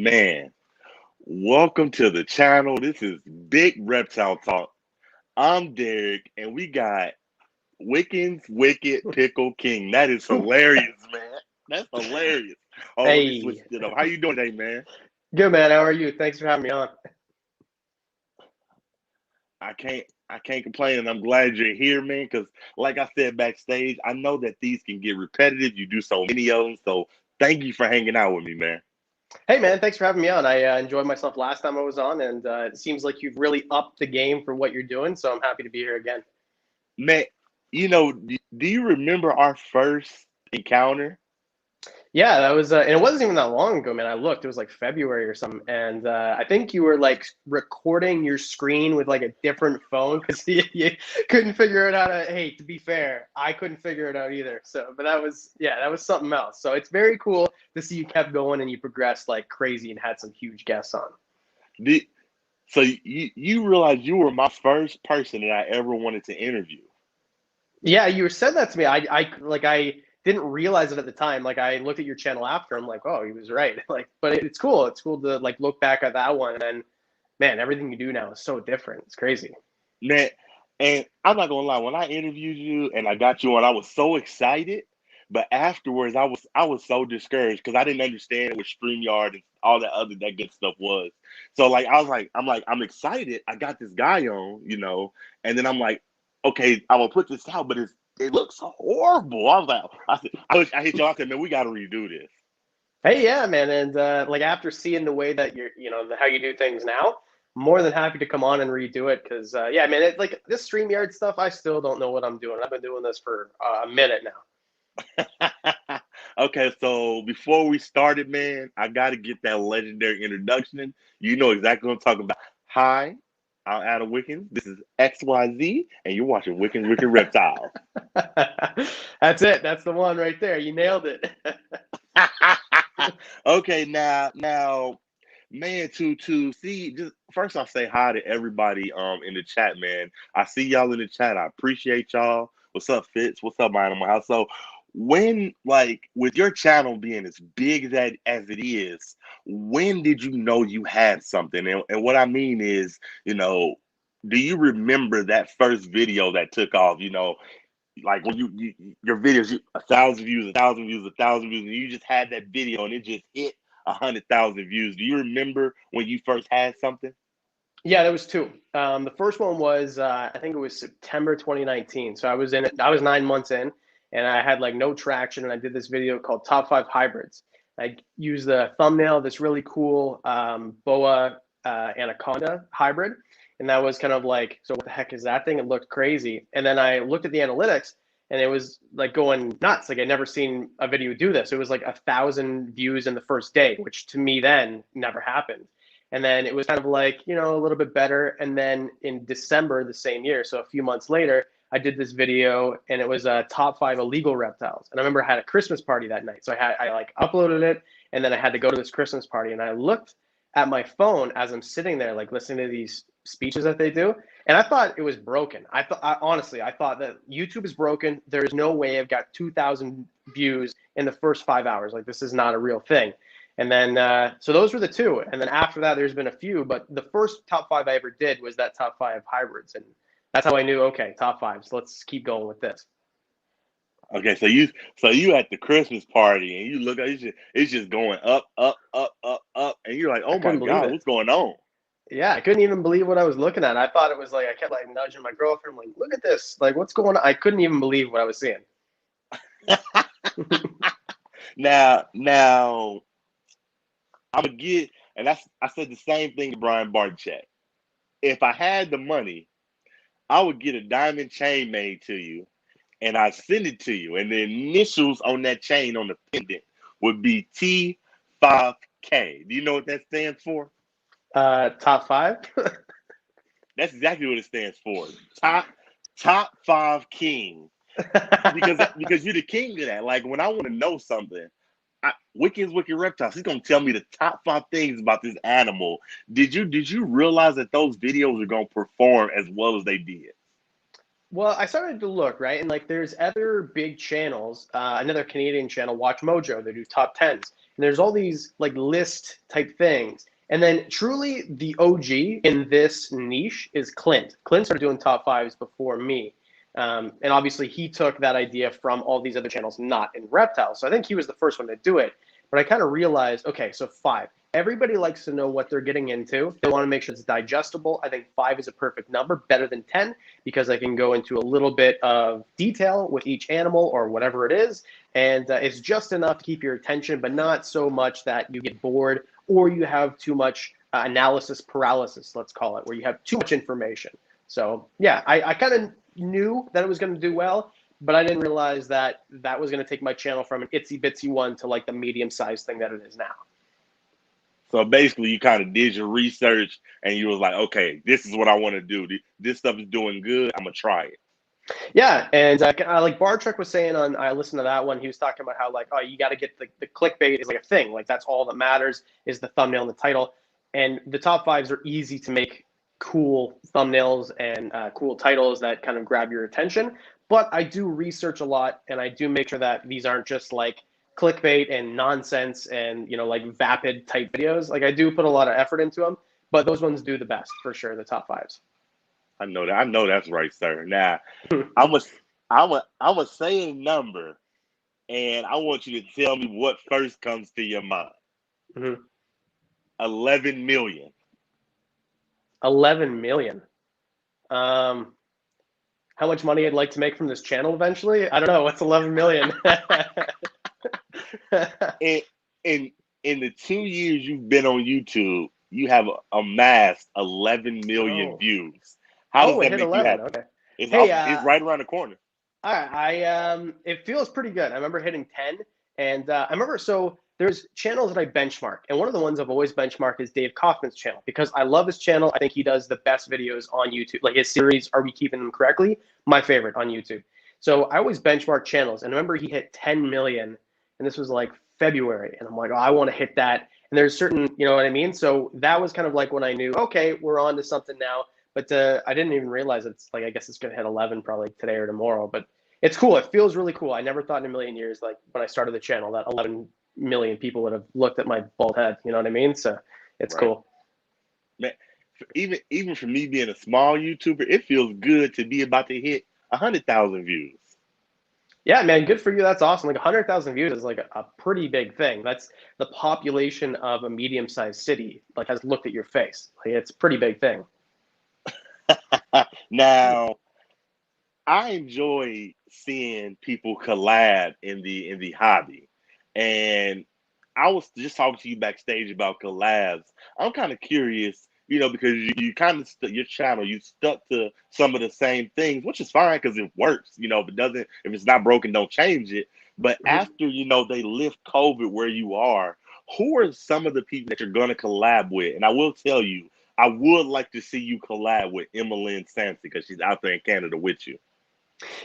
Man, welcome to the channel. This is Big Reptile Talk. I'm Derek, and we got Wickens Wicked Pickle King. That is hilarious, man. That's hilarious. Oh, let me switch Hey, it up. How you doing today, man? good man. How are you? Thanks for having me on. I can't complain, and I'm glad you're here, man. Because, like I said backstage, I know that these can get repetitive. You do so many of them, so thank you for hanging out with me, man. Hey man, thanks for having me on. I enjoyed myself last time I was on, and it seems like you've really upped the game for what you're doing. So I'm happy to be here again. Man, do you remember our first encounter? Yeah, that was, and it wasn't even that long ago, man. I looked; it was like February or something, and I think you were like recording your screen with like a different phone because you couldn't figure it out. Hey, to be fair, I couldn't figure it out either. So, but that was, yeah, that was something else. So it's very cool to see you kept going and you progressed like crazy and had some huge guests on. Did, so you realize you were my first person that I ever wanted to interview. Yeah, you said that to me. I didn't realize it at the time. Like I looked at your channel after. I'm like, oh, he was right. Like, but it's cool. It's cool to like look back at that one, and then, man, everything you do now is so different. It's crazy. Man, and I'm not gonna lie, when I interviewed you and I got you on, I was so excited. But afterwards, I was so discouraged because I didn't understand what StreamYard and all that good stuff was. So like I was like, I'm excited. I got this guy on, and then I'm like, okay, I'm gonna put this out, but it looks horrible. I was like, I hit y'all. I said, man, we got to redo this. Hey, yeah, man, and like after seeing the way that how you do things now, more than happy to come on and redo it. Because yeah, man, like this StreamYard stuff, I still don't know what I'm doing. I've been doing this for a minute now. Okay, so before we started, man, I got to get that legendary introduction. You know exactly what I'm talking about. Hi, I'm Adam Wickens. This is XYZ, and you're watching Wickens Wicked Reptiles. That's it. That's the one right there. You nailed it. Okay, now, man, to see, just first I'll say hi to everybody in the chat, man. I see y'all in the chat. I appreciate y'all. What's up, Fitz? What's up, Animal House? So when, like, with your channel being as big as it is, when did you know you had something? And what I mean is, you know, do you remember that first video that took off? Like when your videos, 1,000 views, 1,000 views, 1,000 views, and you just had that video and it just hit 100,000 views. Do you remember when you first had something? Yeah, there was two. The first one was I think it was September 2019. So I was in it. I was 9 months in, and I had like no traction. And I did this video called Top Five Hybrids. I used the thumbnail of this really cool boa anaconda hybrid, and that was kind of like, so what the heck is that thing? It looked crazy. And then I looked at the analytics, and it was like going nuts. Like I'd never seen a video do this. It was like 1,000 views in the first day, which to me then never happened. And then it was kind of like, a little bit better. And then in December the same year, so a few months later, I did this video and it was top five illegal reptiles. And I remember I had a Christmas party that night. So I like uploaded it and then I had to go to this Christmas party. And I looked at my phone as I'm sitting there, like listening to these speeches that they do. And I thought it was broken. Honestly, I thought that YouTube is broken. There's no way I've got 2,000 views in the first 5 hours. Like this is not a real thing. And then, so those were the two. And then after that, there's been a few, but the first top five I ever did was that top five hybrids. And that's how I knew, okay, top five. So let's keep going with this. Okay, so you at the Christmas party and you look at it's just going up, up, up, up, up, and you're like, I oh my couldn't believe God, it. what's going on? Yeah, I couldn't even believe what I was looking at. I thought it was like, I kept like nudging my girlfriend, like, look at this. Like, what's going on? I couldn't even believe what I was seeing. Now, I'm gonna get, and I said the same thing to Brian Barchat. If I had the money, I would get a diamond chain made to you and I send it to you. And the initials on that chain on the pendant would be T5K. Do you know what that stands for? Top five? That's exactly what it stands for. Top five king. Because you're the king of that. Like when I want to know something, Wickens Wicked Reptiles, he's gonna tell me the top five things about this animal. Did you realize that those videos are gonna perform as well as they did? Well, I started to look, right? And like there's other big channels, another Canadian channel, Watch Mojo, they do top tens. And there's all these like list type things. And then truly the OG in this niche is Clint. Clint started doing top fives before me. And obviously he took that idea from all these other channels, not in Reptile. So I think he was the first one to do it. But I kind of realized, okay, so five. Everybody likes to know what they're getting into. They want to make sure it's digestible. I think five is a perfect number, better than 10, because I can go into a little bit of detail with each animal or whatever it is. And it's just enough to keep your attention, but not so much that you get bored or you have too much analysis paralysis, let's call it, where you have too much information. So yeah, I kind of knew that it was going to do well, but I didn't realize that that was going to take my channel from an itsy bitsy one to like the medium sized thing that it is now. So basically, you kind of did your research and you was like, okay, this is what I want to do. This stuff is doing good. I'm gonna try it. Yeah, and like Bartrek was saying on, I listened to that one. He was talking about how like, oh, you got to get the clickbait is like a thing. Like that's all that matters is the thumbnail and the title. And the top fives are easy to make cool thumbnails and cool titles that kind of grab your attention. But I do research a lot, and I do make sure that these aren't just like clickbait and nonsense and like vapid type videos. Like I do put a lot of effort into them, but those ones do the best for sure. The top fives. I know that. I know that's right, sir. Now, I'm a, I'm a say a number, and I want you to tell me what first comes to your mind. Mhm. 11 million. 11 million. Um, how much money I'd like to make from this channel eventually? I don't know. What's 11 million? In in in the 2 years you've been on YouTube, you have amassed 11 million Oh, views. How does oh, it that hit make you 11. happy? Okay. It's Hey, off. It's right around the corner. it feels pretty good. I remember hitting 10, and I remember so there's channels that I benchmark, and one of the ones I've always benchmarked is Dave Kaufman's channel because I love his channel. I think he does the best videos on YouTube. Like his series, Are We Keeping Them Correctly? My favorite on YouTube. So I always benchmark channels, and I remember he hit 10 million, and this was like February, and I'm like, oh, I want to hit that. And there's certain, you know what I mean? So that was kind of like when I knew, okay, we're on to something now. But I didn't even realize it's like I guess it's gonna hit 11 probably today or tomorrow. But it's cool. It feels really cool. I never thought in a million years, like when I started the channel, that 11 million people would have looked at my bald head. You know what I mean? So it's Right. cool. Man, even for me being a small YouTuber, it feels good to be about to hit 100,000 views. Yeah, man, good for you. That's awesome. Like 100,000 views is like a pretty big thing. That's the population of a medium-sized city. Like has looked at your face. Like it's a pretty big thing. Now, I enjoy seeing people collab in the hobby, and I was just talking to you backstage about collabs. I'm kind of curious, because you kind of your channel, you stuck to some of the same things, which is fine because it works. If it's not broken, don't change it. But Mhm. after they lift COVID where you are, who are some of the people that you're gonna collab with? And I will tell you, I would like to see you collab with Emmeline Sampson because she's out there in Canada with you.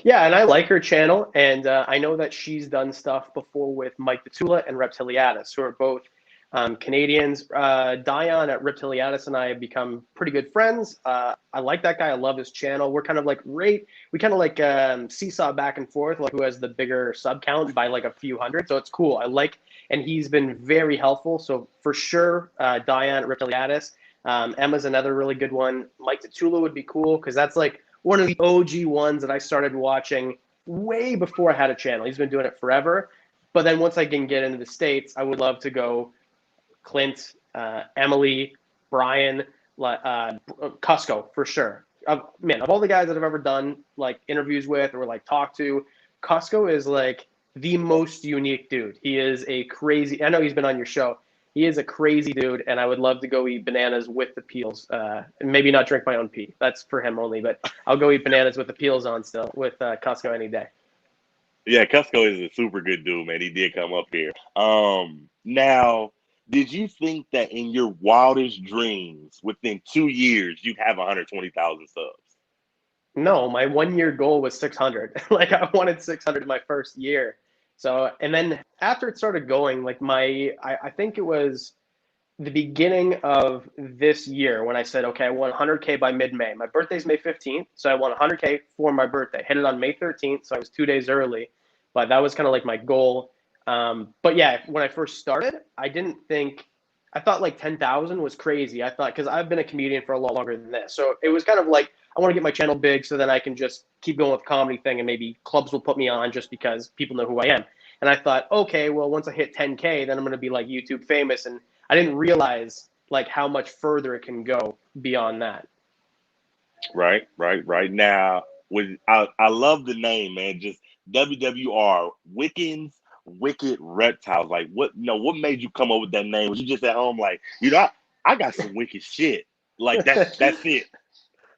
Yeah, and I like her channel, and I know that she's done stuff before with Mike the Tula and Reptiliatus, who are both Canadians. Dion at Reptiliatus and I have become pretty good friends. I like that guy. I love his channel. We're kind of like we kind of like seesaw back and forth, like who has the bigger sub count by like a few hundred. So it's cool. I like, and he's been very helpful. So for sure, Dion at Reptiliatus. Emma's another really good one. Mike the Tula would be cool because that's like one of the OG ones that I started watching way before I had a channel. He's been doing it forever. But then once I can get into the States, I would love to go Clint, Emily, Brian, Cusco for sure. Man, of all the guys that I've ever done like interviews with or like talked to, Cusco is like the most unique dude. He is a crazy. I know he's been on your show. He is a crazy dude, and I would love to go eat bananas with the peels. And maybe not drink my own pee. That's for him only. But I'll go eat bananas with the peels on still with Cusco any day. Yeah, Cusco is a super good dude, man. He did come up here. Now, did you think that in your wildest dreams, within 2 years, you'd have 120,000 subs? No, my 1 year goal was 600. Like I wanted 600 my first year. So, and then after it started going, like I think it was the beginning of this year when I said, okay, I want 100K by mid-May. My birthday's May 15th, so I want 100K for my birthday. Hit it on May 13th, so I was 2 days early, but that was kind of like my goal. But yeah, when I first started, I thought like 10,000 was crazy. I thought, because I've been a comedian for a lot longer than this. So it was kind of like, I want to get my channel big so then I can just keep going with the comedy thing and maybe clubs will put me on just because people know who I am. And I thought, okay, well, once I hit 10K, then I'm going to be like YouTube famous. And I didn't realize like how much further it can go beyond that. Right. Now, I love the name, man. Just WWR, Wickens, Wicked Reptiles. Like, what made you come up with that name? Was you just at home, like, I got some wicked shit. Like, that's it.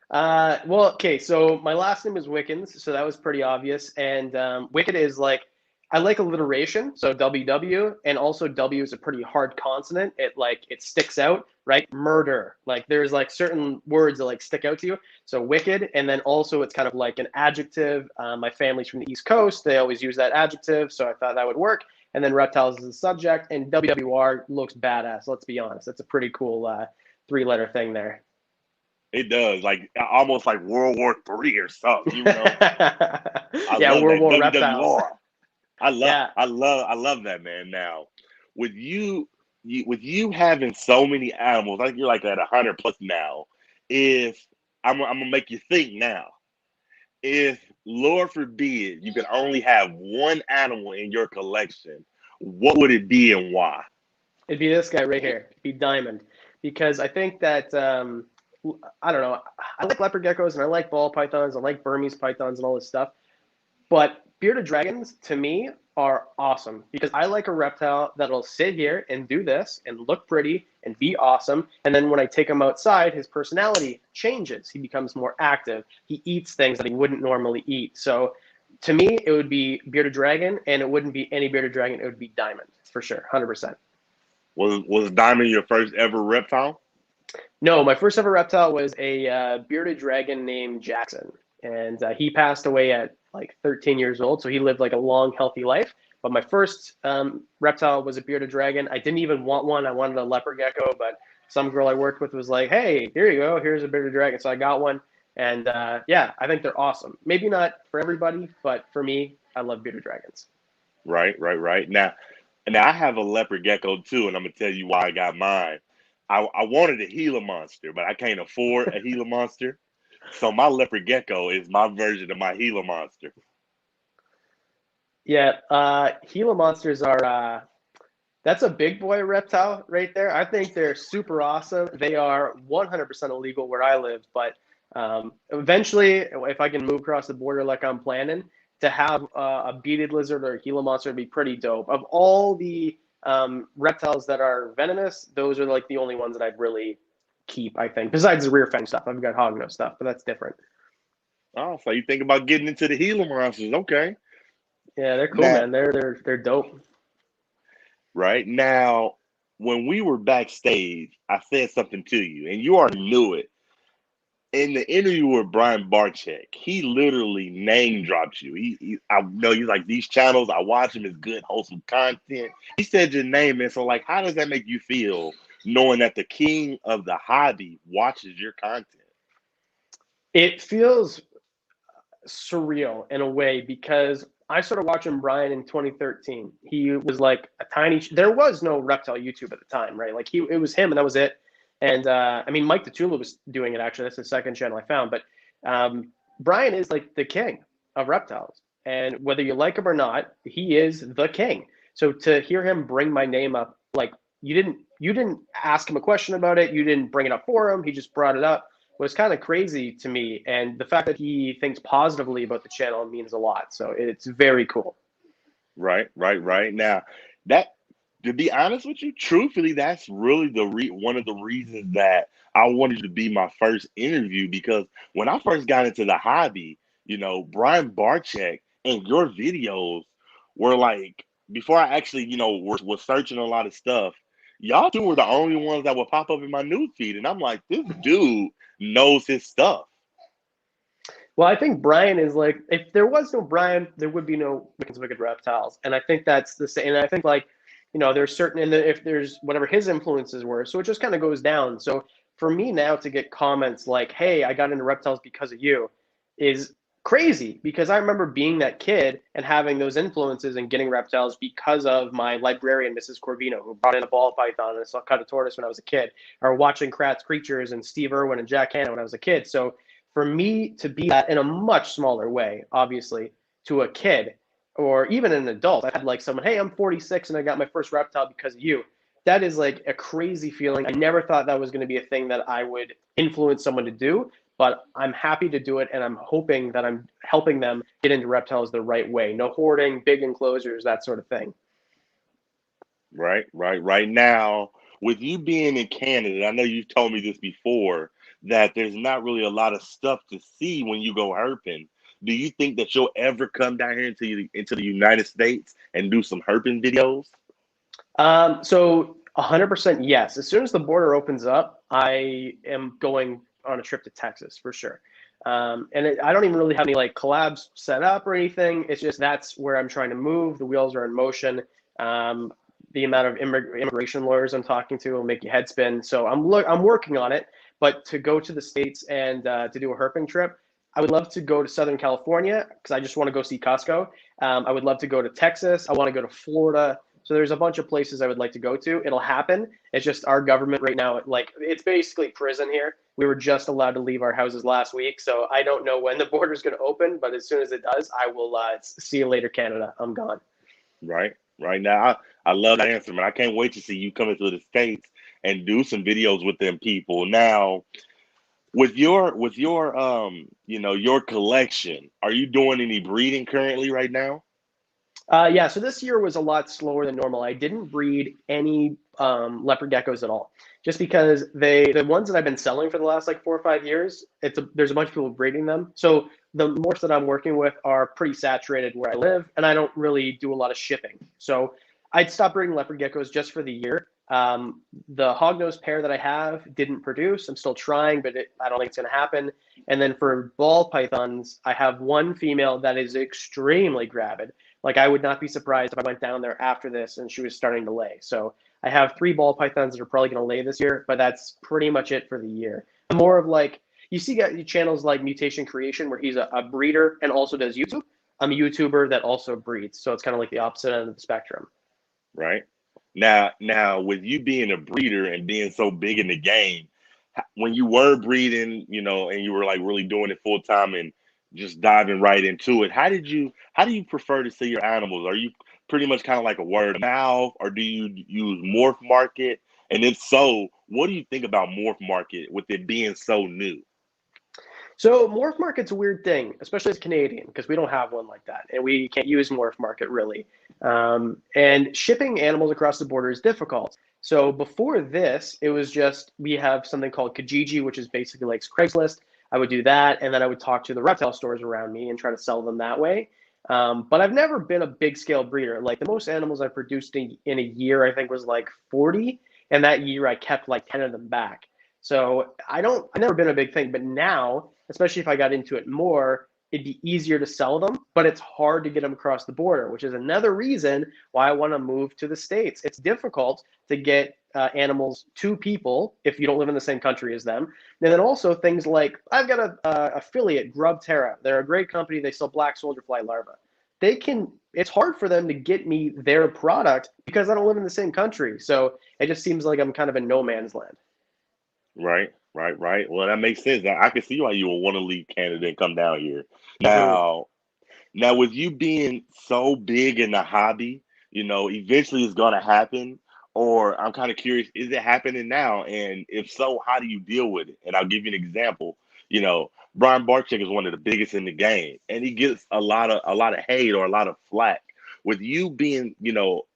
Well, okay, so my last name is Wickens, so that was pretty obvious. And Wicked is like, I like alliteration, so WW, and also W is a pretty hard consonant. It sticks out, right? Murder, like there's like certain words that like stick out to you. So Wicked, and then also it's kind of like an adjective. My family's from the East Coast; they always use that adjective, so I thought that would work. And then reptiles is the subject, and WWR looks badass. Let's be honest, that's a pretty cool three-letter thing there. It does, like almost like World War III or something. I Yeah, love World that War reptiles. WWR. I love, Yeah. I love that, man. Now, with you having so many animals, like you're like at 100 plus now. If I'm gonna make you think now, if Lord forbid you could only have one animal in your collection, what would it be and why? It'd be this guy right here. It'd be Diamond, because I think that I don't know. I like leopard geckos and I like ball pythons. I like Burmese pythons and all this stuff. But bearded dragons to me are awesome because I like a reptile that'll sit here and do this and look pretty and be awesome. And then when I take him outside, his personality changes. He becomes more active. He eats things that he wouldn't normally eat. So to me, it would be bearded dragon, and it wouldn't be any bearded dragon. It would be diamond for sure, 100%. Was Diamond your first ever reptile? No, my first ever reptile was a bearded dragon named Jackson, and he passed away at like 13 years old. So he lived like a long, healthy life. But my first reptile was a bearded dragon. I didn't even want one. I wanted a leopard gecko, but some girl I worked with was like, "Hey, here you go. Here's a bearded dragon." So I got one, and yeah, I think they're awesome. Maybe not for everybody, but for me, I love bearded dragons. Right. Now I have a leopard gecko too, and I'm gonna tell you why I got mine. I wanted a Gila monster, but I can't afford a Gila monster. So my leopard gecko is my version of my Gila monster. Yeah, Gila monsters are that's a big boy reptile right there. I think they're super awesome. They are 100% illegal where I live, but eventually, if I can move across the border like I'm planning, to have a beaded lizard or a Gila monster would be pretty dope. Of all the reptiles that are venomous, those are like the only ones that I'd really keep, I think. Besides the rear fang stuff, I've got hognose stuff, but that's different. Oh, so you think about getting into the Gila monsters? Okay. Yeah, they're cool, Now, man. They're dope. right now, when we were backstage, I said something to you, and you already knew it. In the interview with Brian Barczyk, he literally name dropped you. I know you like these channels. I watch them. It's good, wholesome content. He said your name, and so like, how does that make you feel knowing that the king of the hobby watches your content? It feels surreal in a way because I started watching Brian in 2013. He was like a tiny. There was no reptile YouTube at the time, right? Like it was him, and that was it. And I mean, Mike Tatula was doing it actually. That's the second channel I found. But Brian is like the king of reptiles, and whether you like him or not, he is the king. So to hear him bring my name up, like you didn't ask him a question about it. You didn't bring it up for him. He just brought it up was kind of crazy to me. And the fact that he thinks positively about the channel means a lot. So it's very cool. Right. Now, that to be honest with you, truthfully, that's really one of the reasons that I wanted to be my first interview because when I first got into the hobby, Brian Barczyk and your videos were like before I actually, was searching a lot of stuff. Y'all two were the only ones that would pop up in my news feed, and I'm like, this dude knows his stuff. Well, I think Brian is like, if there was no Brian, there would be no Wickens Wicked Reptiles. And I think that's the same. And I think like, there's certain, and if there's whatever his influences were. So it just kind of goes down. So for me now to get comments like, hey, I got into reptiles because of you is crazy, because I remember being that kid and having those influences and getting reptiles because of my librarian, Mrs. Corvino, who brought in a ball python and a cut a tortoise when I was a kid, or watching Kratz Creatures and Steve Irwin and Jack Hanna when I was a kid. So for me to be that in a much smaller way, obviously, to a kid or even an adult, I had like someone, hey, I'm 46 and I got my first reptile because of you. That is like a crazy feeling. I never thought that was going to be a thing that I would influence someone to do, but I'm happy to do it, and I'm hoping that I'm helping them get into reptiles the right way. No hoarding, big enclosures, that sort of thing. Right now, with you being in Canada, I know you've told me this before, that there's not really a lot of stuff to see when you go herping. Do you think that you'll ever come down here into the United States and do some herping videos? So 100% yes. As soon as the border opens up, I am going on a trip to Texas for sure. I don't even really have any like collabs set up or anything. It's just that's where I'm trying to move. The wheels are in motion. The amount of immigration lawyers I'm talking to will make your head spin. So I'm working on it. But to go to the States and to do a herping trip, I would love to go to Southern California because I just want to go see Costco. I would love to go to Texas. I want to go to Florida. So there's a bunch of places I would like to go to. It'll happen. It's just our government right now, like it's basically prison here. We were just allowed to leave our houses last week. So I don't know when the border is going to open, but as soon as it does, I will see you later, Canada. I'm gone. Right now, I love that answer, man. I can't wait to see you come into the States and do some videos with them people. Now, with your your collection, are you doing any breeding currently right now? Yeah, so this year was a lot slower than normal. I didn't breed any leopard geckos at all, just because the ones that I've been selling for the last like 4 or 5 years, there's a bunch of people breeding them. So the morphs that I'm working with are pretty saturated where I live, and I don't really do a lot of shipping. So I'd stop breeding leopard geckos just for the year. The hognose pair that I have didn't produce. I'm still trying, but I don't think it's going to happen. And then for ball pythons, I have one female that is extremely gravid. Like I would not be surprised if I went down there after this and she was starting to lay. So I have 3 ball pythons that are probably going to lay this year, but that's pretty much it for the year. I'm more of like, you see channels like Mutation Creation where he's a breeder and also does YouTube. I'm a YouTuber that also breeds. So it's kind of like the opposite end of the spectrum. Right now, with you being a breeder and being so big in the game, when you were breeding, and you were like really doing it full time and just diving right into it, how do you prefer to see your animals? Are you pretty much kind of like a word of mouth, or do you use Morph Market? And if so, what do you think about Morph Market with it being so new? So Morph Market's a weird thing, especially as Canadian, because we don't have one like that, and we can't use Morph Market really. And shipping animals across the border is difficult. So before this, it was just we have something called Kijiji, which is basically like Craigslist. I would do that, and then I would talk to the reptile stores around me and try to sell them that way. But I've never been a big scale breeder. Like the most animals I produced in a year, I think was like 40, and that year I kept like 10 of them back. So I've never been a big thing, but now, especially if I got into it more, it'd be easier to sell them, but it's hard to get them across the border, which is another reason why I want to move to the States. It's difficult to get animals to people if you don't live in the same country as them. And then also things like I've got a affiliate, Grub Terra. They're a great company. They sell black soldier fly larvae. It's hard for them to get me their product because I don't live in the same country. So it just seems like I'm kind of in no man's land. Right. Well, that makes sense. I can see why you would want to leave Canada and come down here. Mhm. Now, Now, with you being so big in the hobby, eventually it's going to happen. Or I'm kind of curious, is it happening now? And if so, how do you deal with it? And I'll give you an example. Brian Barczyk is one of the biggest in the game, and he gets a lot of hate or a lot of flack. With you being,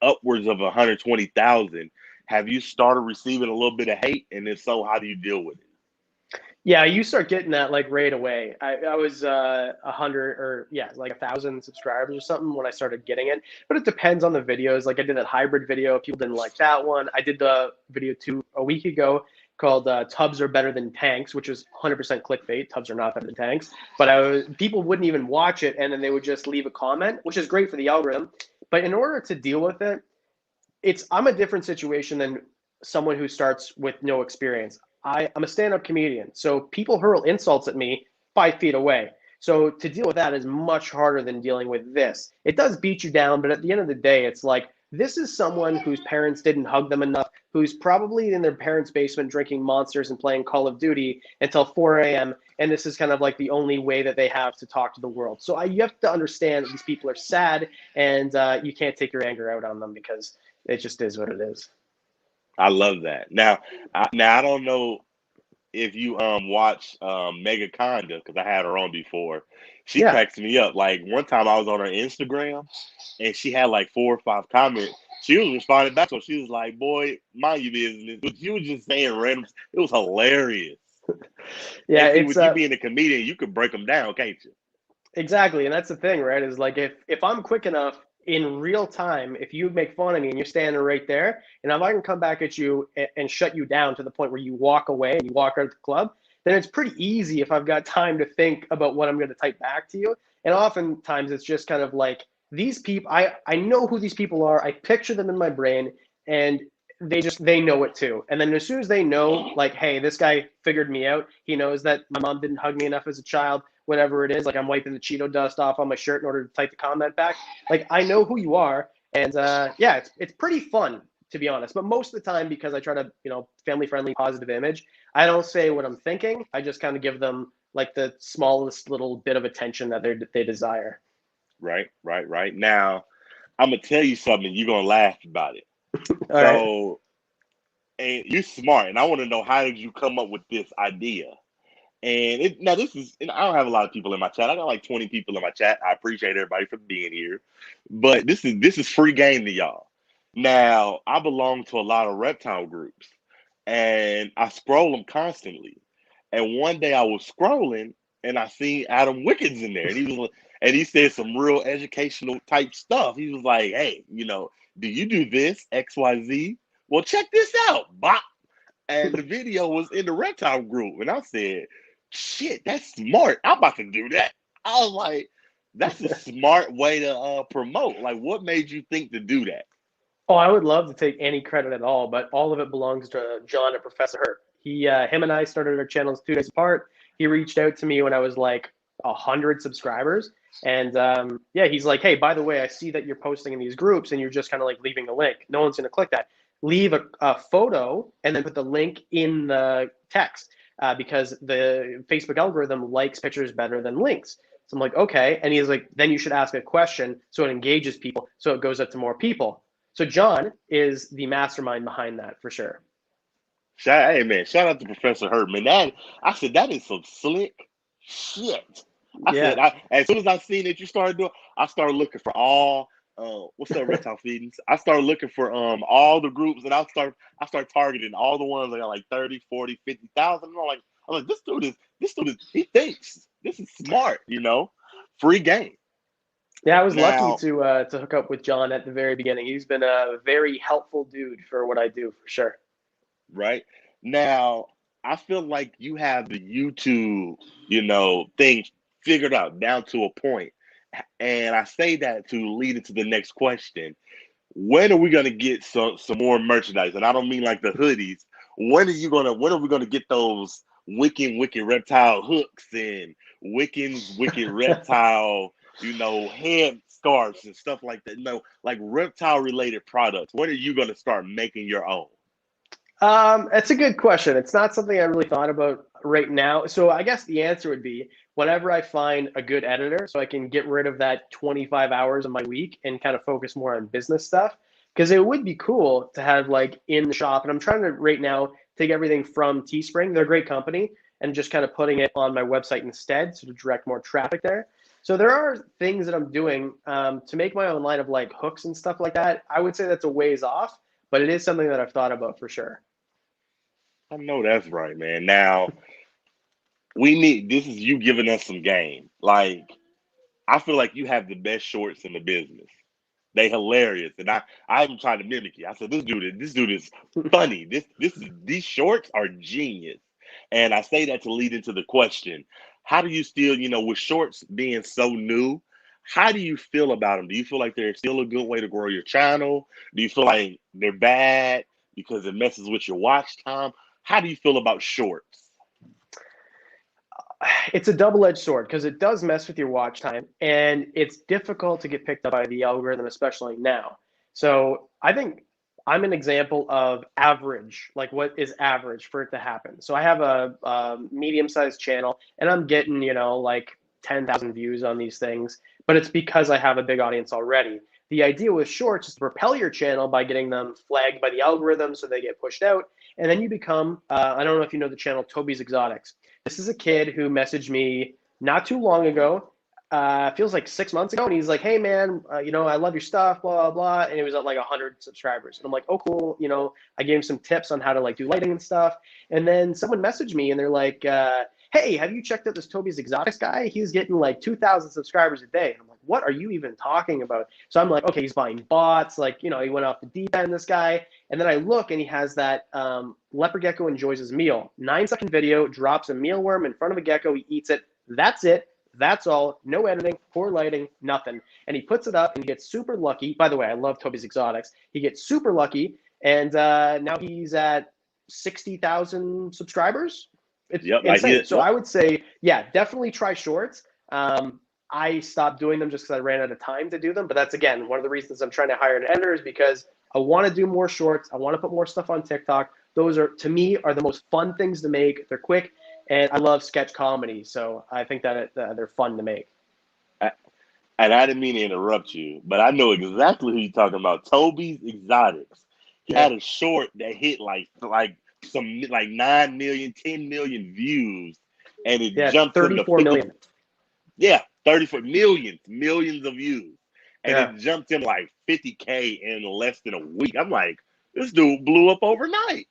upwards of 120,000, have you started receiving a little bit of hate? And if so, how do you deal with it? Yeah, you start getting that like right away. I was 100 or yeah, like 1,000 subscribers or something when I started getting it. But it depends on the videos. Like I did that hybrid video, people didn't like that one. I did the video a week ago called "Tubs Are Better Than Tanks," which was 100% clickbait. Tubs are not better than tanks. But people wouldn't even watch it, and then they would just leave a comment, which is great for the algorithm. But in order to deal with it, I'm a different situation than someone who starts with no experience. I'm a stand-up comedian, so people hurl insults at me 5 feet away. So to deal with that is much harder than dealing with this. It does beat you down, but at the end of the day, it's like this is someone whose parents didn't hug them enough, who's probably in their parents' basement drinking monsters and playing Call of Duty until 4 a.m. And this is kind of like the only way that they have to talk to the world. So you have to understand that these people are sad, and you can't take your anger out on them because it just is what it is. I love that. Now I don't know if you watch Mega Conda, because I had her on before. She Yeah. cracks me up. Like one time I was on her Instagram and she had like 4 or 5 comments. She was responding back, so she was like, "Boy, mind your business." But she was just saying random. It was hilarious. Yeah, And see, it's with you being a comedian, you could break them down, can't you? exactly, and that's the thing, right? Is like if I'm quick enough in real time, if you make fun of me and you're standing right there, and if I can come back at you and shut you down to the point where you walk away and you walk out of the club, then it's pretty easy if I've got time to think about what I'm going to type back to you. And oftentimes it's just kind of like these people, I know who these people are. I picture them in my brain, and they know it too. And then as soon as they know, like, hey, this guy figured me out. He knows that my mom didn't hug me enough as a child, whatever it is. Like I'm wiping the Cheeto dust off on my shirt in order to type the comment back. Like I know who you are, and yeah, it's pretty fun to be honest. But most of the time, because I try to family friendly, positive image, I don't say what I'm thinking. I just kind of give them like the smallest little bit of attention that they desire. Right. Now, I'm gonna tell you something. You're gonna laugh about it. All right. So, and you're smart, and I want to know how did you come up with this idea? And now this is, and I don't have a lot of people in my chat. I got like 20 people in my chat. I appreciate everybody for being here, but this is free game to y'all. Now, I belong to a lot of reptile groups, and I scroll them constantly. And one day I was scrolling, and I seen Adam Wickens in there, and he said some real educational type stuff. He was like, "Hey, do you do this X Y Z? Well, check this out, bop." And the video was in the reptile group, and I said, "Shit, that's smart. I'm about to do that." I was like, "That's a smart way to promote." Like, what made you think to do that? Oh, I would love to take any credit at all, but all of it belongs to John and Professor Hurt. Him and I started our channels 2 days apart. He reached out to me when I was like 100 subscribers, and yeah, he's like, "Hey, by the way, I see that you're posting in these groups, and you're just kind of like leaving a link. No one's going to click that. Leave a photo and then put the link in the text because the Facebook algorithm likes pictures better than links." So I'm like, "Okay," and he's like, "Then you should ask a question so it engages people, so it goes up to more people." So John is the mastermind behind that for sure. Hey man, shout out to Professor Herman. I said that is some slick shit. I said Yeah. as soon as I seen that you started doing, I started looking for all what's up, reptile feedings. I started looking for all the groups, and I start targeting all the ones that got like 30, 40, 50,000. I'm like, this dude is he thinks this is smart. Free game. Yeah, I was lucky Now, to hook up with John at the very beginning. He's been a very helpful dude for what I do for sure. right? Now, I feel like you have the YouTube, thing figured out down to a point. And I say that to lead into the next question. When are we gonna get some more merchandise? And I don't mean like the hoodies. When are we gonna get those wicked reptile hooks and wicked reptile, head scarves and stuff like that? Like reptile related products. When are you gonna start making your own? It's a good question. It's not something I really thought about right now. So I guess the answer would be whenever I find a good editor, so I can get rid of that 25 hours of my week and kind of focus more on business stuff. Because it would be cool to have like in the shop, and I'm trying to right now take everything from Teespring. They're a great company, and just kind of putting it on my website instead, so to direct more traffic there. So there are things that I'm doing to make my own line of like hooks and stuff like that. I would say that's a ways off, but it is something that I've thought about for sure. I know that's right, man. Now we need this is you giving us some game. Like I feel like you have the best shorts in the business. They hilarious, and I even tried to mimic you. I said this dude is funny. These shorts are genius, and I say that to lead into the question: how do you still, with shorts being so new? How do you feel about them? Do you feel like they're still a good way to grow your channel? Do you feel like they're bad because it messes with your watch time? How do you feel about shorts? It's a double-edged sword because it does mess with your watch time, and it's difficult to get picked up by the algorithm, especially now. So I think I'm an example of average, like what is average for it to happen. So I have a medium-sized channel, and I'm getting, like 10,000 views on these things, but it's because I have a big audience already. The idea with shorts is to propel your channel by getting them flagged by the algorithm so they get pushed out, and then you become, I don't know if you know the channel Toby's Exotics. This is a kid who messaged me not too long ago, feels like 6 months ago, and he's like, "Hey man, I love your stuff, blah blah blah," and it was at like 100 subscribers, and I'm like, "Oh cool," I gave him some tips on how to like do lighting and stuff, and then someone messaged me and they're like, "Hey, have you checked out this Toby's Exotics guy? He's getting like 2,000 subscribers a day." And I'm like, "What are you even talking about?" So I'm like, "Okay, he's buying bots, like he went off the deep end, this guy." And then I look and he has that leopard gecko enjoys his meal. 9-second video, drops a mealworm in front of a gecko, he eats it. That's it. That's all. No editing, poor lighting, nothing. And he puts it up and he gets super lucky. By the way, I love Toby's Exotics. He gets super lucky, and now he's at 60,000 subscribers. It's Yep, I insane. hear. So Yep. I would say, yeah, definitely try shorts. I stopped doing them just because I ran out of time to do them. But that's, again, one of the reasons I'm trying to hire an editor is because I want to do more shorts. I want to put more stuff on TikTok. Those are, to me, are the most fun things to make. They're quick, and I love sketch comedy. So I think that they're fun to make. And I didn't mean to interrupt you, but I know exactly who you're talking about. Toby's Exotics. He Yeah. had a short that hit like some like 9 million, 10 million views, and it Yeah, jumped him to 34 50. million. Yeah, 34 millions of views, and Yeah. it jumped him like 50K in less than a week. I'm like, this dude blew up overnight.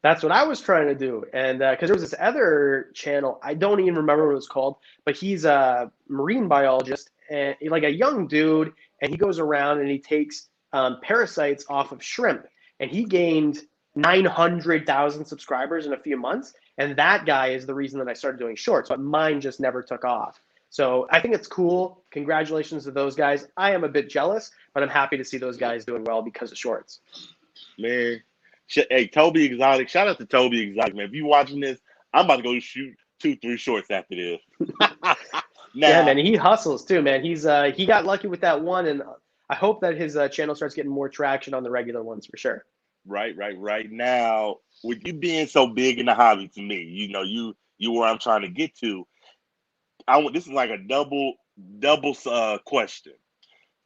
That's what I was trying to do. And because there was this other channel, I don't even remember what it was called, but he's a marine biologist and like a young dude, and he goes around and he takes parasites off of shrimp, and he gained 900,000 subscribers in a few months. And that guy is the reason that I started doing shorts, but mine just never took off. So I think it's cool. Congratulations to those guys. I am a bit jealous, but I'm happy to see those guys doing well because of shorts. Man, hey, Toby Exotic, shout out to Toby Exotic, man. If you watching this, I'm about to go shoot 2, 3 shorts after this. Yeah, man, Now, he hustles too, man. He got lucky with that one, and I hope that his channel starts getting more traction on the regular ones for sure. right now, with you being so big in the hobby to me, you where I'm trying to get to. This is like a double question.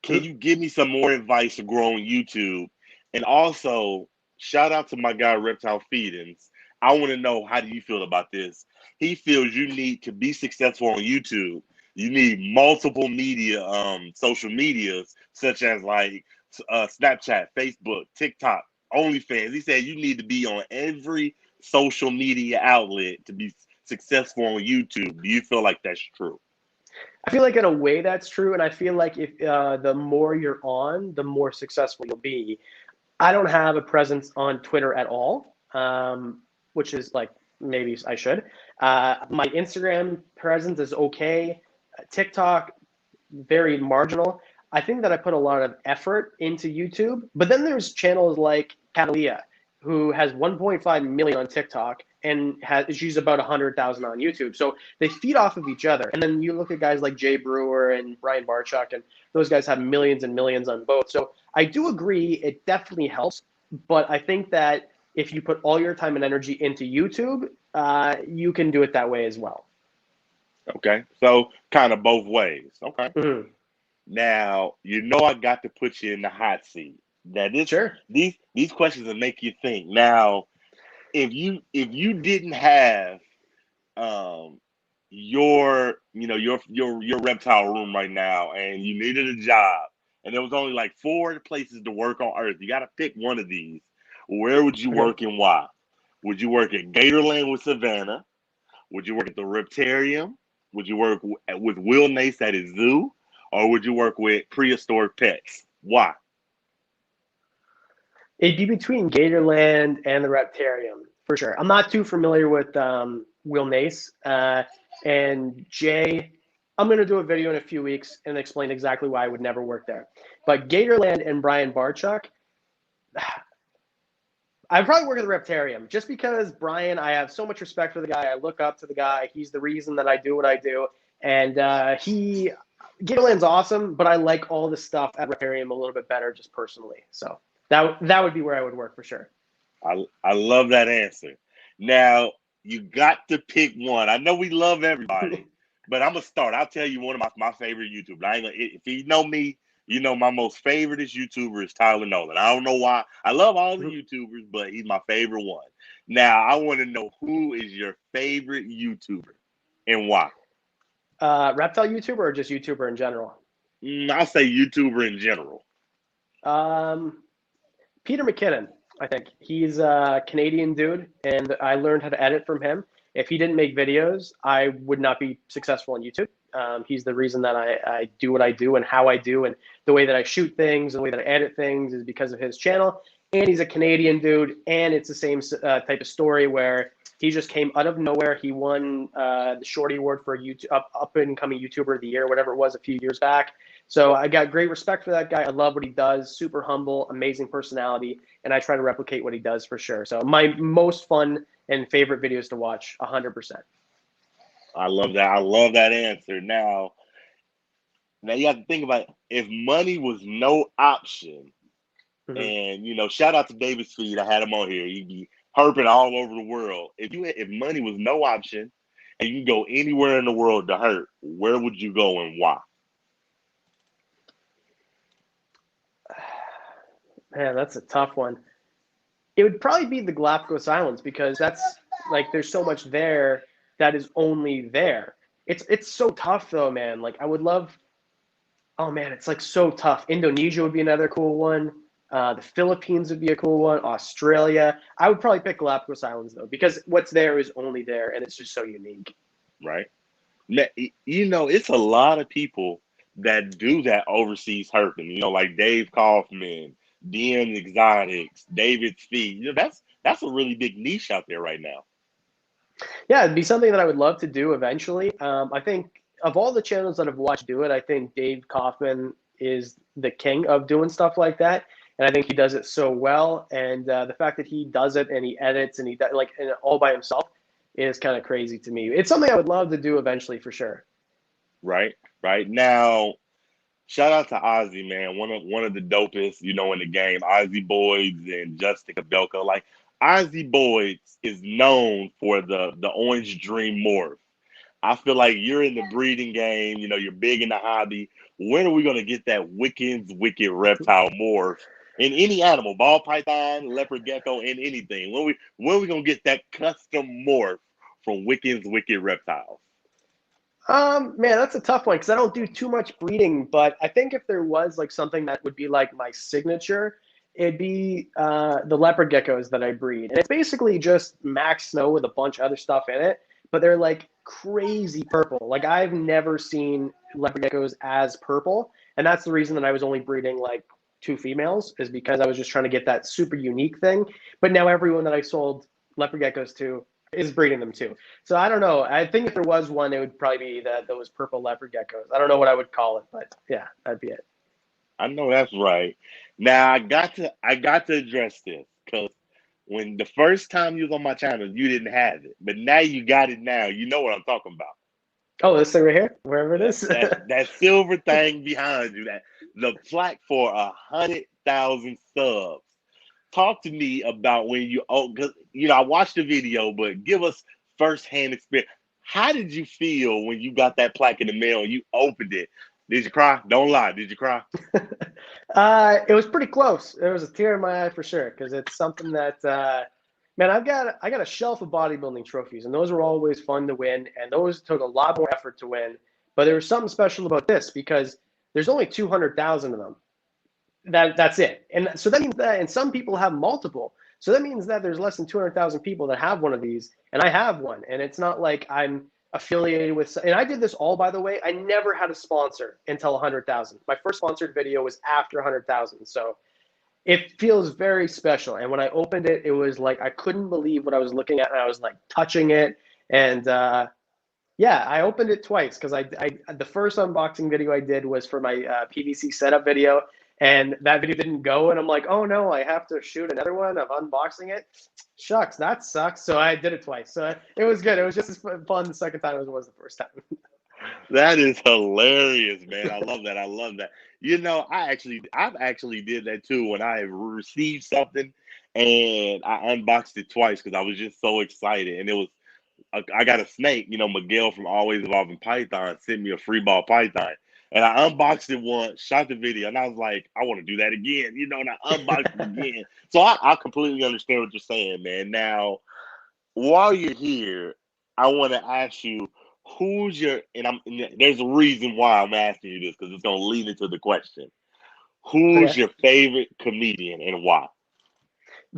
Can Mhm. you give me some more advice for growing YouTube? And also, shout out to my guy Reptile Feedings. I want to know, how do you feel about this? He feels you need to be successful on YouTube. You need multiple media, social medias, such as like Snapchat, Facebook, TikTok, OnlyFans. He said you need to be on every social media outlet to be successful on YouTube. Do you feel like that's true? I feel like in a way that's true, and I feel like if the more you're on, the more successful you'll be. I don't have a presence on Twitter at all, which is like maybe I should. My Instagram presence is okay. TikTok, very marginal. I think that I put a lot of effort into YouTube, but then there's channels like Catalia, who has 1.5 million on TikTok and she's about 100,000 on YouTube. So they feed off of each other. And then you look at guys like Jay Brewer and Brian Barchuk, and those guys have millions and millions on both. So I do agree, it definitely helps, but I think that if you put all your time and energy into YouTube, you can do it that way as well. Okay, so kind of both ways. Okay. Mhm. Now, I got to put you in the hot seat. Now Sure. these questions will make you think. Now, if you didn't have um your reptile room right now and you needed a job and there was only like 4 places to work on earth, you gotta pick one of these. Where would you Okay. work and why? Would you work at Gatorland with Savannah? Would you work at the Reptarium? Would you work with Will Nace at his zoo? Or would you work with prehistoric pets? Why? It'd be between Gatorland and the Reptarium for sure. I'm not too familiar with Will Nace and Jay. I'm going to do a video in a few weeks and explain exactly why I would never work there. But Gatorland and Brian Barchuk, I'd probably work at the Reptarium just because Brian, I have so much respect for the guy. I look up to the guy. He's the reason that I do what I do. And Gatorland's awesome, but I like all the stuff at Reptarium a little bit better just personally. So that would be where I would work for sure. I love that answer. Now, you got to pick one. I know we love everybody, but I'm going to start. I'll tell you one of my favorite YouTubers. If you know me, you know my most favorite YouTuber is Tyler Nolan. I don't know why. I love all the YouTubers, but he's my favorite one. Now, I want to know, who is your favorite YouTuber and why? Reptile YouTuber or just YouTuber in general? I'll say YouTuber in general. Peter McKinnon. I think he's a Canadian dude, and I learned how to edit from him. If he didn't make videos, I would not be successful on YouTube. He's the reason that I do what I do and how I do, and the way that I shoot things and the way that I edit things is because of his channel. And he's a Canadian dude, and it's the same type of story where he just came out of nowhere. He won the Shorty Award for YouTube, up and coming YouTuber of the year, whatever it was, a few years back. So I got great respect for that guy. I love what he does. Super humble, amazing personality, and I try to replicate what he does for sure. So my most fun and favorite videos to watch, 100%. I love that. I love that answer. Now you have to think about it. If money was no option, and shout out to David Speed. I had him on here. He'd be herping all over the world. If money was no option, and you can go anywhere in the world to herp, where would you go and why? Man, that's a tough one. It would probably be the Galapagos Islands because that's like there's so much there that is only there. It's so tough though, man. Like I would love. Oh man, it's like so tough. Indonesia would be another cool one. The Philippines would be a cool one. Australia. I would probably pick Galapagos Islands though because what's there is only there, and it's just so unique. Right. It's a lot of people that do that overseas herping. Like Dave Kaufman, DM Exotics, David Speed. That's a really big niche out there right now. Yeah, it'd be something that I would love to do eventually. I think of all the channels that I've watched do it, I think Dave Kaufman is the king of doing stuff like that. And I think he does it so well. And the fact that he does it and he edits and he does and all by himself is kind of crazy to me. It's something I would love to do eventually for sure. Right. Now, shout out to Ozzy, man. One of the dopest, in the game. Ozzy Boyds and Justin Kabelka. Like Ozzy Boyds is known for the Orange Dream morph. I feel like you're in the breeding game. You're big in the hobby. When are we gonna get that Wickens Wicked Reptile morph in any animal, ball python, leopard gecko, in anything? When are we gonna get that custom morph from Wickens Wicked Reptiles? Man, that's a tough one because I don't do too much breeding, but I think if there was like something that would be like my signature, it'd be the leopard geckos that I breed. And it's basically just max snow with a bunch of other stuff in it, but they're like crazy purple. Like I've never seen leopard geckos as purple. And that's the reason that I was only breeding like 2 females is because I was just trying to get that super unique thing. But now everyone that I sold leopard geckos to is breeding them too. So I don't know. I think if there was one, it would probably be those purple leopard geckos. I don't know what I would call it, but yeah, that'd be it. I know that's right. Now I got to address this because when the first time you was on my channel, you didn't have it, but now you got it. Now you know what I'm talking about. Oh, this thing right here, wherever it is. that silver thing behind you, that the plaque for 100,000 subs. Talk to me about when because I watched the video, but give us firsthand experience. How did you feel when you got that plaque in the mail and you opened it? Did you cry? Don't lie. Did you cry? It was pretty close. There was a tear in my eye for sure because it's something that, man, I got a shelf of bodybuilding trophies, and those were always fun to win, and those took a lot more effort to win. But there was something special about this because there's only 200,000 of them. That's it. And so that means that, and some people have multiple. So that means that there's less than 200,000 people that have one of these, and I have one. And it's not like I'm affiliated with, and I did this all, by the way, I never had a sponsor until 100,000. My first sponsored video was after 100,000. So it feels very special. And when I opened it, it was like, I couldn't believe what I was looking at. And I was like touching it. And Yeah, I opened it twice because the first unboxing video I did was for my PVC setup video, and that video didn't go, and I'm like, oh no, I have to shoot another one of unboxing it. Shucks, that sucks. So I did it twice. So it was good. It was just as fun the second time as it was the first time. That is hilarious, man. I love that. I love that. I've actually did that too when I received something and I unboxed it twice because I was just so excited. And it was, I got a snake. Miguel from Always Evolving Python sent me a free ball python. And I unboxed it once, shot the video, and I was like, I want to do that again, and I unboxed it again. So I completely understand what you're saying, man. Now, while you're here, I want to ask you who's your and there's a reason why I'm asking you this because it's gonna lead into the question. Who's Okay. your favorite comedian and why?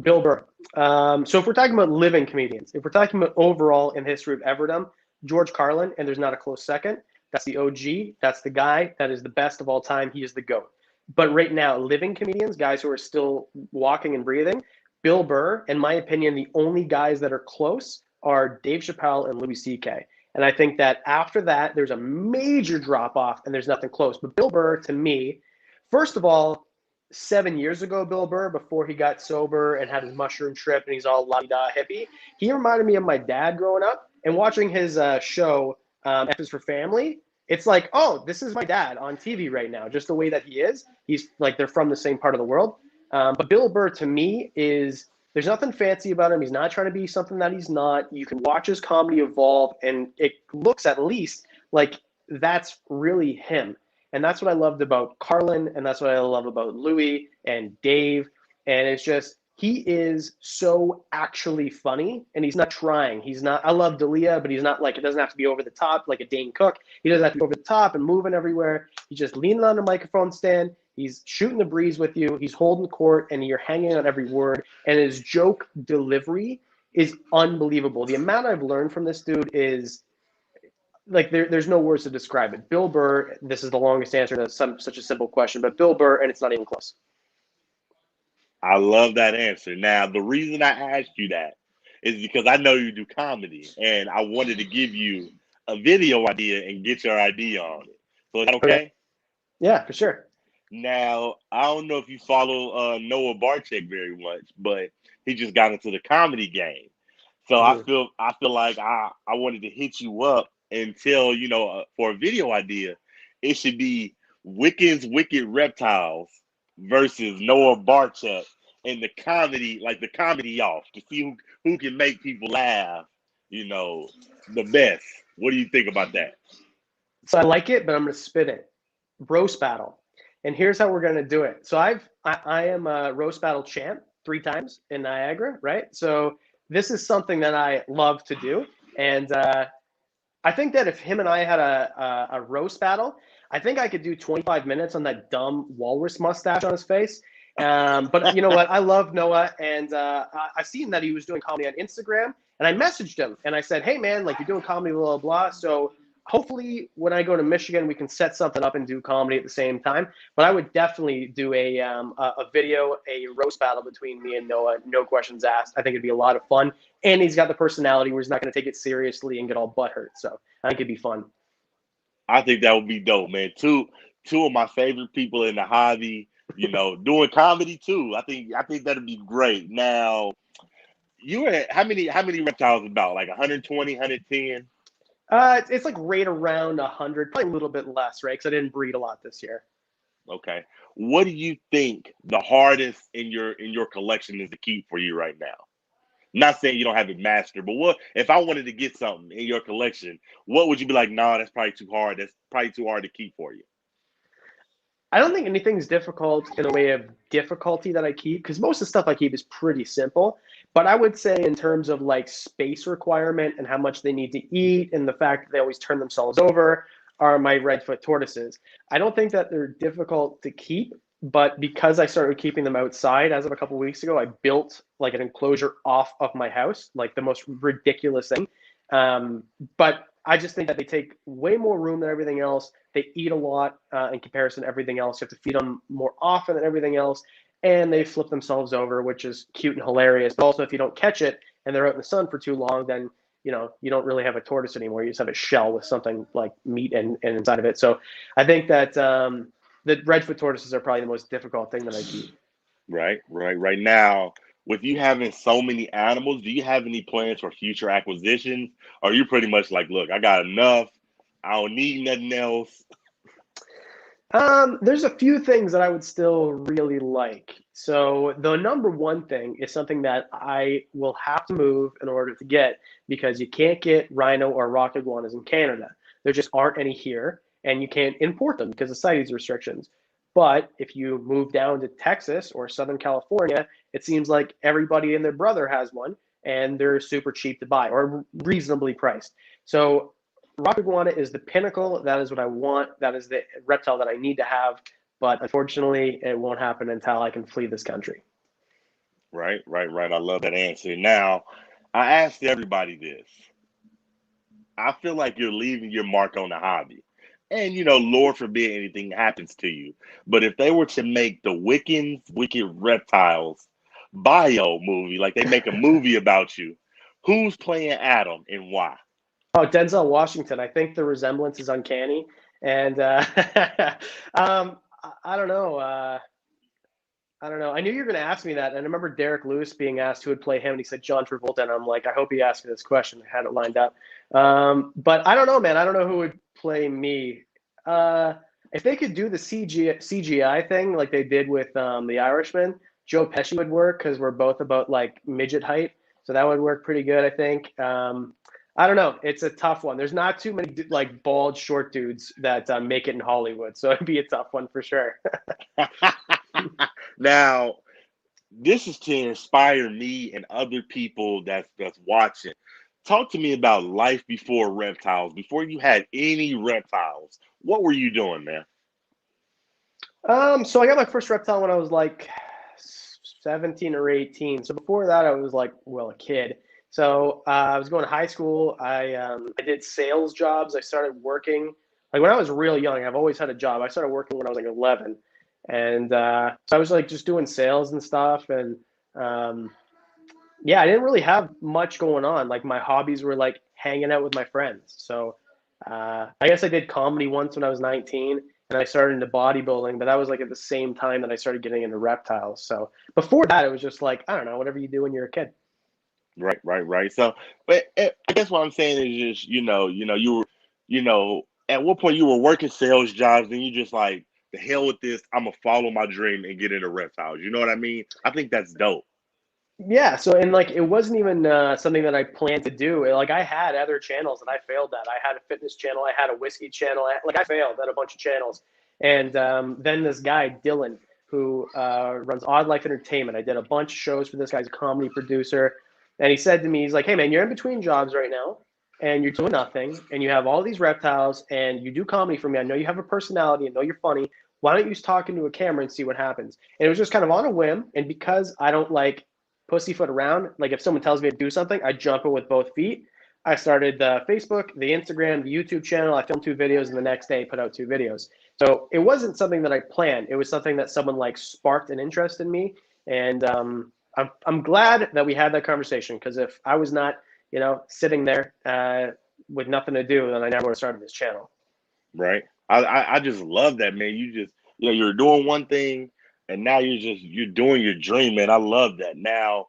Bill Burr. So if we're talking about living comedians, if we're talking about overall in the history of Everdom, George Carlin, and there's not a close second. That's the OG. That's the guy that is the best of all time. He is the GOAT. But right now, living comedians, guys who are still walking and breathing, Bill Burr, in my opinion, the only guys that are close are Dave Chappelle and Louis C.K. And I think that after that, there's a major drop off and there's nothing close. But Bill Burr, to me, first of all, 7 years ago, Bill Burr, before he got sober and had his mushroom trip and he's all la-da hippie, he reminded me of my dad growing up and watching his show, F is for Family. It's like, oh, this is my dad on TV right now, just the way that he is. He's like, they're from the same part of the world. But Bill Burr, to me, there's nothing fancy about him. He's not trying to be something that he's not. You can watch his comedy evolve, and it looks at least like that's really him. And that's what I loved about Carlin, and that's what I love about Louis and Dave. And it's just, he is so actually funny, and he's not trying. He's not, I love Dalia, but he's not like, it doesn't have to be over the top like a Dane Cook. He doesn't have to be over the top and moving everywhere. He's just leaning on the microphone stand. He's shooting the breeze with you. He's holding court, and you're hanging on every word. And his joke delivery is unbelievable. The amount I've learned from this dude is like there's no words to describe it. Bill Burr, this is the longest answer to such a simple question, but Bill Burr, and it's not even close. I love that answer. Now, the reason I asked you that is because I know you do comedy, and I wanted to give you a video idea and get your idea on it. So is that Okay. okay? Yeah, for sure. Now, I don't know if you follow Noah Barczyk very much, but he just got into the comedy game. So I Mhm. feel I feel like I wanted to hit you up and tell for a video idea, it should be Wickens Wicked Reptiles versus Noah Barczyk and the comedy off to see who can make people laugh, the best. What do you think about that? So I like it, but I'm going to spin it. Roast battle. And here's how we're going to do it. So I am a roast battle champ 3 times in Niagara, right? So this is something that I love to do. And I think that if him and I had a roast battle, I think I could do 25 minutes on that dumb walrus mustache on his face. But you know what? I love Noah, and I seen that he was doing comedy on Instagram, and I messaged him and I said, "Hey man, like you're doing comedy, blah blah blah." So hopefully, when I go to Michigan, we can set something up and do comedy at the same time. But I would definitely do a video, a roast battle between me and Noah, no questions asked. I think it'd be a lot of fun, and he's got the personality where he's not going to take it seriously and get all butthurt. So I think it'd be fun. I think that would be dope, man. Two of my favorite people in the hobby, doing comedy too. I think that'd be great. Now, you were at how many reptiles about? Like 120, 110? It's like right around 100, probably a little bit less, right? Because I didn't breed a lot this year. Okay. What do you think the hardest in your collection is to keep for you right now? Not saying you don't have it mastered, but what if I wanted to get something in your collection, what would you be like, nah, that's probably too hard. That's probably too hard to keep for you. I don't think anything's difficult in the way of difficulty that I keep because most of the stuff I keep is pretty simple. But I would say, in terms of like space requirement and how much they need to eat and the fact that they always turn themselves over, are my redfoot tortoises. I don't think that they're difficult to keep, but because I started keeping them outside as of a couple of weeks ago, I built like an enclosure off of my house, like the most ridiculous thing. Um, but I just think that they take way more room than everything else. They eat a lot in comparison to everything else. You have to feed them more often than everything else. And they flip themselves over, which is cute and hilarious. But also, if you don't catch it and they're out in the sun for too long, then you don't really have a tortoise anymore. You just have a shell with something like meat and inside of it. So I think that the redfoot tortoises are probably the most difficult thing that I keep. Right now, with you having so many animals, do you have any plans for future acquisitions? Or are you pretty much like, look, I got enough. I don't need nothing else. There's a few things that I would still really like. So the number one thing is something that I will have to move in order to get, because you can't get rhino or rock iguanas in Canada. There just aren't any here, and you can't import them because of CITES restrictions. But if you move down to Texas or Southern California, it seems like everybody and their brother has one, and they're super cheap to buy or reasonably priced. So rock iguana is the pinnacle. That is what I want. That is the reptile that I need to have. But unfortunately, it won't happen until I can flee this country. Right. I love that answer. Now, I asked everybody this. I feel like you're leaving your mark on the hobby. And, Lord forbid anything happens to you. But if they were to make the Wickens, Wicked Reptiles bio movie, like they make a movie about you, who's playing Adam and why? Oh, Denzel Washington. I think the resemblance is uncanny. And I don't know. I don't know. I knew you were going to ask me that. And I remember Derek Lewis being asked who would play him, and he said John Travolta. And I'm like, I hope he asked me this question. I had it lined up. But I don't know, man. I don't know who would play me. If they could do the CGI thing like they did with The Irishman, Joe Pesci would work because we're both about like midget height. So that would work pretty good, I think. I don't know. It's a tough one. There's not too many like bald, short dudes that make it in Hollywood. So it'd be a tough one for sure. Now, this is to inspire me and other people that's watching. Talk to me about life before reptiles. Before you had any reptiles, what were you doing, man? So I got my first reptile when I was like 17 or 18. So before that, I was like, well, a kid. So I was going to high school. I did sales jobs. I started working like when I was real young. I've always had a job. I started working when I was like 11, and so I was like just doing sales and stuff. And yeah, I didn't really have much going on. Like my hobbies were like hanging out with my friends. So I guess I did comedy once when I was 19, and I started into bodybuilding, but that was like at the same time that I started getting into reptiles. So before that, it was just like, I don't know, whatever you do when you're a kid. Right. So, but I guess what I'm saying is just, you were, at what point you were working sales jobs and you just like, the hell with this, I'm gonna follow my dream and get into reptiles. You know what I mean? I think that's dope. Yeah. So, and like, it wasn't even something that I planned to do. Like, I had other channels that I failed at. I had a fitness channel, I had a whiskey channel. Like, I failed at a bunch of channels. And then this guy, Dylan, who runs Odd Life Entertainment, I did a bunch of shows for this guy's a comedy producer. And he said to me, he's like, hey, man, you're in between jobs right now and you're doing nothing. And you have all these reptiles and you do comedy for me. I know you have a personality. I know you're funny. Why don't you just talk into a camera and see what happens? And it was just kind of on a whim. And because I don't like pussyfoot around. Like if someone tells me to do something, I jump in with both feet. I started the Facebook, the Instagram, the YouTube channel. I filmed 2 videos, and the next day put out 2 videos. So it wasn't something that I planned. It was something that someone like sparked an interest in me, and I'm glad that we had that conversation, because if I was not, sitting there with nothing to do, then I never would have started this channel. Right. I just love that, man. You just, you're doing one thing and now you're doing your dream, man. I love that. Now,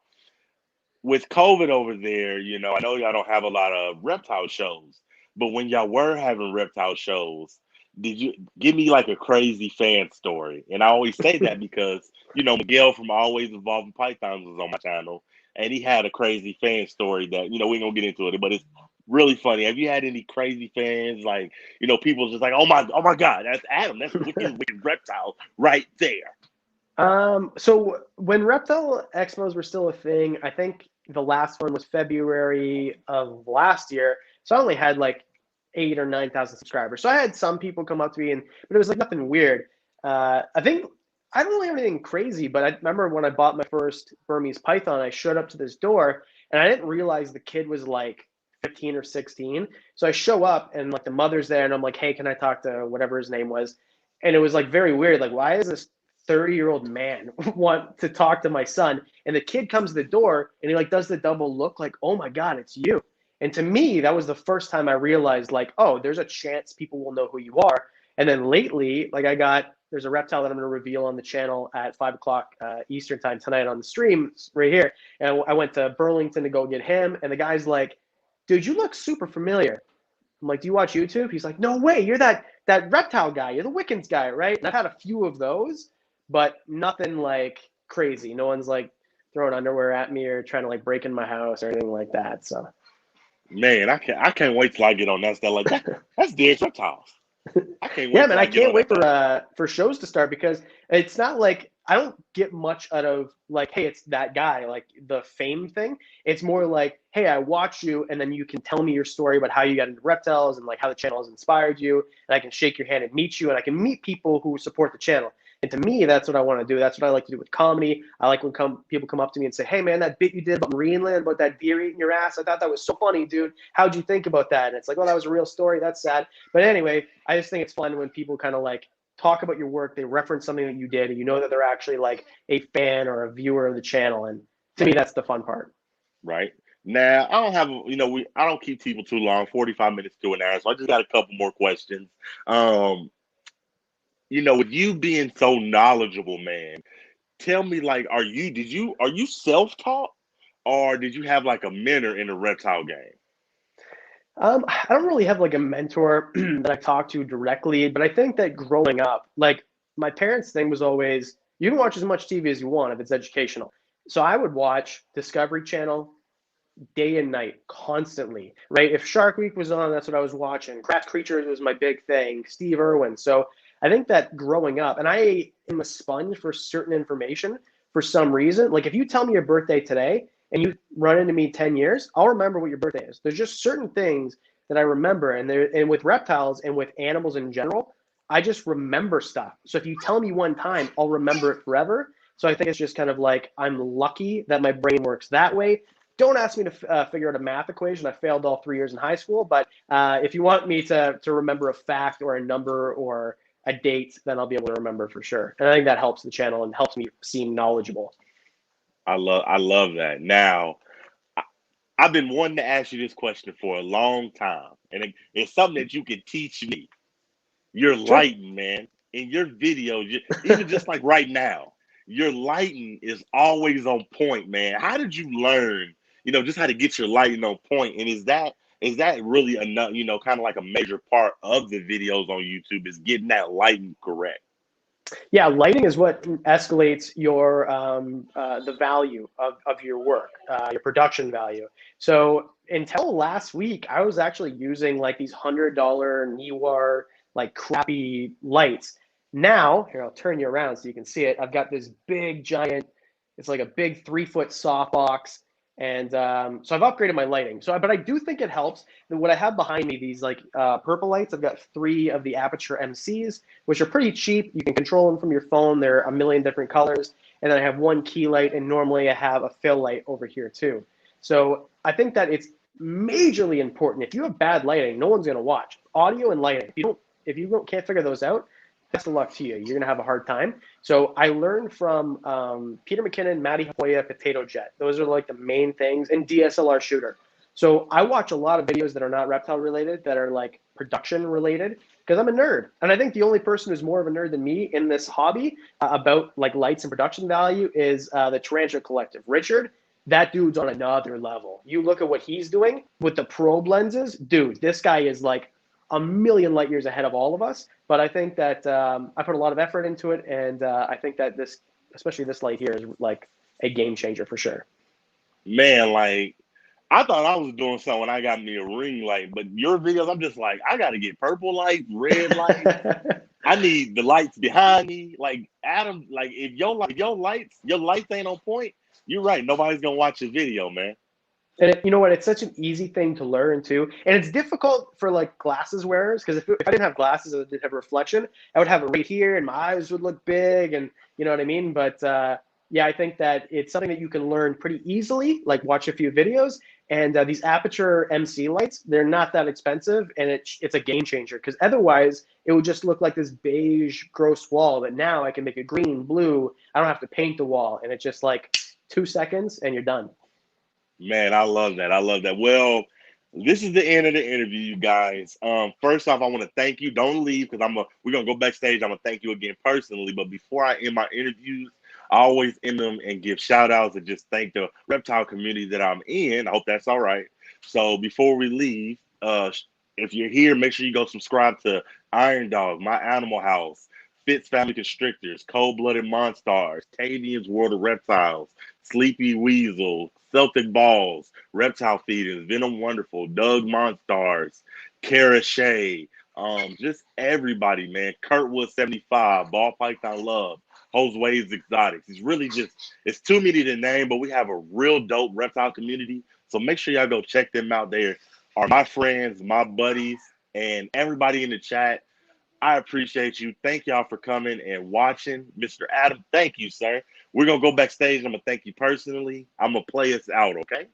with COVID over there, I know y'all don't have a lot of reptile shows, but when y'all were having reptile shows, did you give me like a crazy fan story? And I always say that because, Miguel from Always Evolving Pythons was on my channel, and he had a crazy fan story that, we ain't gonna get into it, but it's really funny. Have you had any crazy fans? Like, people just like, oh my God, that's Adam. That's wicked reptile right there. So when reptile expos were still a thing, I think the last one was February of last year. So I only had like 8 or 9 thousand subscribers. So I had some people come up to me, but it was like nothing weird. I think I don't really have anything crazy, but I remember when I bought my first Burmese python, I showed up to this door and I didn't realize the kid was like 15 or 16. So I show up and like the mother's there and I'm like, hey, can I talk to whatever his name was? And it was like very weird. Like, why is this 30-year-old man want to talk to my son? And the kid comes to the door and he like does the double look like, oh my God, it's you. And to me, that was the first time I realized, like, oh, there's a chance people will know who you are. And then lately, like, there's a reptile that I'm going to reveal on the channel at 5 o'clock Eastern time tonight on the stream right here. And I went to Burlington to go get him. And the guy's like, dude, you look super familiar. I'm like, do you watch YouTube? He's like, no way. You're that reptile guy. You're the Wickens guy, right? And I've had a few of those, but nothing like crazy. No one's like throwing underwear at me or trying to like break in my house or anything like that. So, Man, I can't wait till I get on that stuff. Like that's Dead Reptiles. I can't yeah, wait man, till I I get can't on wait that. for shows to start because it's not like I don't get much out of like, hey, it's that guy, like the fame thing. It's more like, hey, I watch you, and then you can tell me your story about how you got into reptiles and like how the channel has inspired you, and I can shake your hand and meet you, and I can meet people who support the channel. And to me, that's what I want to do. That's what I like to do with comedy. I like when people come up to me and say, hey, man, that bit you did about Marineland, about that deer eating your ass, I thought that was so funny, dude. How'd you think about that? And it's like, oh, that was a real story. That's sad. But anyway, I just think it's fun when people kind of like talk about your work. They reference something that you did, and you know that they're actually like a fan or a viewer of the channel. And to me, that's the fun part. Right now, I don't have I don't keep people too long, 45 minutes to an hour. So I just got a couple more questions. Um, with you being so knowledgeable, man, tell me, like, are you self-taught or did you have like a mentor in the reptile game? I don't really have like a mentor that I talk to directly, but I think that growing up, like my parents' thing was always, you can watch as much TV as you want if it's educational. So I would watch Discovery Channel day and night, constantly, right? If Shark Week was on, that's what I was watching. Craft Creatures was my big thing, Steve Irwin. So I think that growing up, and I am a sponge for certain information for some reason. Like if you tell me your birthday today and you run into me 10 years, I'll remember what your birthday is. There's just certain things that I remember. And with reptiles and with animals in general, I just remember stuff. So if you tell me one time, I'll remember it forever. So I think it's just kind of like I'm lucky that my brain works that way. Don't ask me to figure out a math equation. I failed all 3 years in high school. But if you want me to remember a fact or a number or a date, then I'll be able to remember for sure. And I think that helps the channel and helps me seem knowledgeable. I love that. Now, I, I've been wanting to ask you this question for a long time, and it's something that you can teach me. Your Sure. lighting, man, in your videos, even just like right now, your lighting is always on point, man. How did you learn, just how to get your lighting on point? And is that really enough, kind of like a major part of the videos on YouTube is getting that lighting correct? Yeah, lighting is what escalates your the value of your work, your production value. So until last week, I was actually using like these $100 Niwar like crappy lights. Now, here I'll turn you around so you can see it. I've got this big giant. It's like a big 3 foot softbox, and so I've upgraded my lighting. So, but I do think it helps. What I have behind me, these like purple lights. I've got 3 of the Aperture MCs, which are pretty cheap. You can control them from your phone. They're a million different colors. And then I have one key light, and normally I have a fill light over here too. So I think that it's majorly important. If you have bad lighting, no one's going to watch. Audio and lighting. If you can't figure those out, best of luck to you. You're going to have a hard time. So I learned from Peter McKinnon, Matty Hoya, Potato Jet. Those are like the main things, and DSLR shooter. So I watch a lot of videos that are not reptile related, that are like production related, because I'm a nerd. And I think the only person who's more of a nerd than me in this hobby about like lights and production value is the Tarantula Collective. Richard, that dude's on another level. You look at what he's doing with the probe lenses, dude, this guy is like a million light years ahead of all of us. But I think that I put a lot of effort into it, and I think that this, especially this light here, is like a game changer for sure. Man, like I thought I was doing something when I got me a ring light, but your videos, I'm just like, I gotta get purple lights, red lights. I need the lights behind me. Like Adam, like if your lights ain't on point, you're right. Nobody's gonna watch your video, man. And you know what? It's such an easy thing to learn too, and it's difficult for like glasses wearers because if I didn't have glasses and didn't have reflection, I would have it right here, and my eyes would look big, and you know what I mean. But yeah, I think that it's something that you can learn pretty easily. Like watch a few videos, and these Aperture MC lights, they're not that expensive, and it's a game changer because otherwise it would just look like this beige, gross wall. But now I can make it green, blue. I don't have to paint the wall, and it's just like 2 seconds, and you're done. Man, I love that. I love that. Well, This is the end of the interview, you guys. First off, I want to thank you. Don't leave because we're gonna go backstage. I'm gonna thank you again personally. But before I end my interviews, I always end them and give shout outs and just thank the reptile community that I'm in. I hope that's all right. So before we leave, if you're here, make sure you go subscribe to Iron Dog, My Animal House, Fitz Family Constrictors, Cold Blooded Monstars, Tavian's World of Reptiles, Sleepy Weasel, Celtic Balls, Reptile Feedings, Venom Wonderful, Doug Monstars, Kara Shea, just everybody, man. Kurtwood 75, Ball Python Love, Jose Waves Exotics. It's really just, it's too many to name, but we have a real dope reptile community. So make sure y'all go check them out. They are my friends, my buddies, and everybody in the chat. I appreciate you. Thank y'all for coming and watching. Mr. Adam, thank you, sir. We're going to go backstage. I'm going to thank you personally. I'm going to play us out, okay?